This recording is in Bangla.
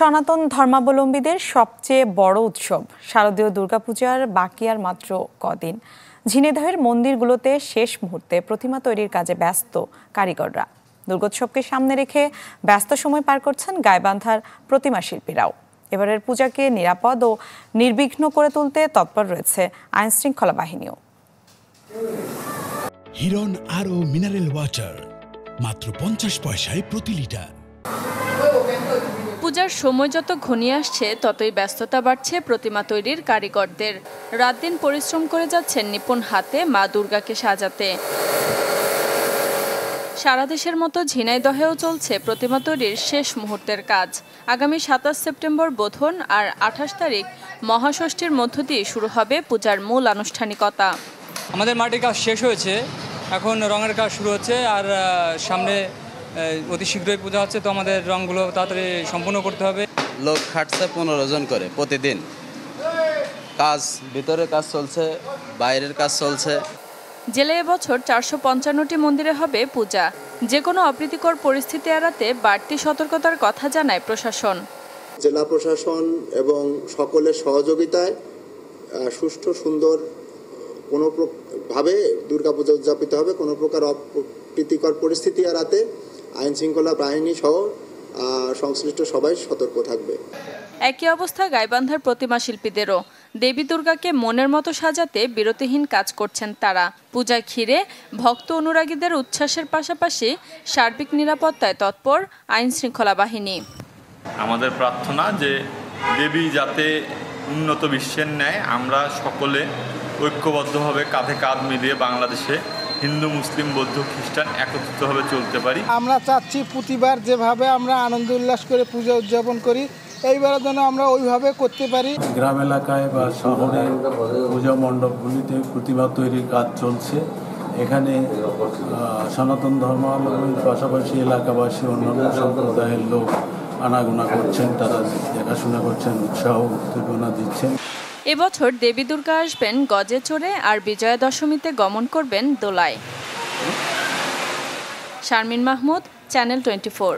সনাতন ধর্মাবলম্বীদের সবচেয়ে বড় উৎসব শারদীয় দুর্গাপূজার বাকি আর মাত্র কদিন। ঝিনাইদহের মন্দিরগুলোতে শেষ মুহূর্তে প্রতিমা তৈরির কাজে ব্যস্ত কারিগররা। দুর্গোৎসবকে সামনে রেখে ব্যস্ত সময় পার করছেন গাইবান্ধার প্রতিমা শিল্পীরাও। এবারের পূজাকে নিরাপদ ও নির্বিঘ্ন করে তুলতে তৎপর রয়েছে আইনশৃঙ্খলা বাহিনীও। হিরন আরও মিনারেল ওয়াটার মাত্র 50 পয়সায় প্রতি লিটার। পূজার সময় যত ঘনিয়ে আসছে ততই ব্যস্ততা বাড়ছে প্রতিমা তৈরির কারিগরদের। রাত দিন পরিশ্রম করে যাচ্ছেন নিপুণ হাতে মা দুর্গাকে সাজাতে। সারা দেশের মতো ঝিনাইদহেও চলছে প্রতিমা তৈরির শেষ মুহূর্তের কাজ। আগামী 27 সেপ্টেম্বর বোধন আর 28 তারিখ মহাষষ্ঠীর মধ্য দিয়ে শুরু হবে পূজার মূল আনুষ্ঠানিকতা। আমাদের মাটির কাজ শেষ হয়েছে, এখন রঙের কাজ শুরু হচ্ছে, আর সামনে অতি শীঘ্রই পূজা হচ্ছে, তো আমাদের রঙগুলো তাড়াতাড়ি সম্পূর্ণ করতে হবে। লোক খাটছে 15 জন করে প্রতিদিন। কাজ ভিতরে কাজ চলছে, বাইরের কাজ চলছে। জেলায় এবছর 455টি মন্দিরে হবে পূজা। যে কোনো অপ্রীতিকর পরিস্থিতি এড়াতে বাড়তি সতর্কতার কথা জানায় প্রশাসন। জেলা প্রশাসন এবং সকলের সহযোগিতায় সুষ্ঠু সুন্দর ভাবে দুর্গাপূজা উদযাপিত হবে। কোনো প্রকার অপ্রীতিকর পরিস্থিতি এড়াতে আইন শৃঙ্খলা বাহিনী সহ সংশ্লিষ্ট সবাই সতর্ক থাকবে। একই অবস্থা গাইবান্ধার প্রতিমা শিল্পীদেরও। দেবী দুর্গাকে মনের মতো সাজাতে বিরতিহীন কাজ করছেন তারা। পূজা ঘিরে ভক্ত অনুরাগীদের উচ্ছ্বাসের পাশাপাশি সার্বিক নিরাপত্তায় তৎপর আইন শৃঙ্খলা বাহিনী। আমাদের প্রার্থনা যে দেবী যাতে উন্নত বিশ্বের ন্যায় আমরা সকলে ঐক্যবদ্ধভাবে কাঁধে কাঁধ মিলিয়ে বাংলাদেশে হিন্দু, মুসলিম, বৌদ্ধ, খ্রিস্টান একত্রিতভাবে চলতে পারি। আমরা চাচ্ছি প্রতিবার যেভাবে আমরা আনন্দ উল্লাস করে পূজা উদযাপন করি, এইবারের জন্য আমরা ওইভাবে করতে পারি। গ্রাম এলাকায় বা শহরে পূজা মণ্ডপগুলিতে প্রতিমা তৈরির কাজ চলছে। এখানে সনাতন ধর্মাবলম্বীর পাশাপাশি এলাকাবাসী অন্যান্য সম্প্রদায়ের লোক আনাগোনা করছেন, তারা দেখাশোনা করছেন, উৎসাহ উদ্দীপনা দিচ্ছেন। এবছর দেবী দুর্গা আসবেন গজে চড়ে আর বিজয়া দশমীতে গমন করবেন দোলায়। শারমিন মাহমুদ, চ্যানেল 24।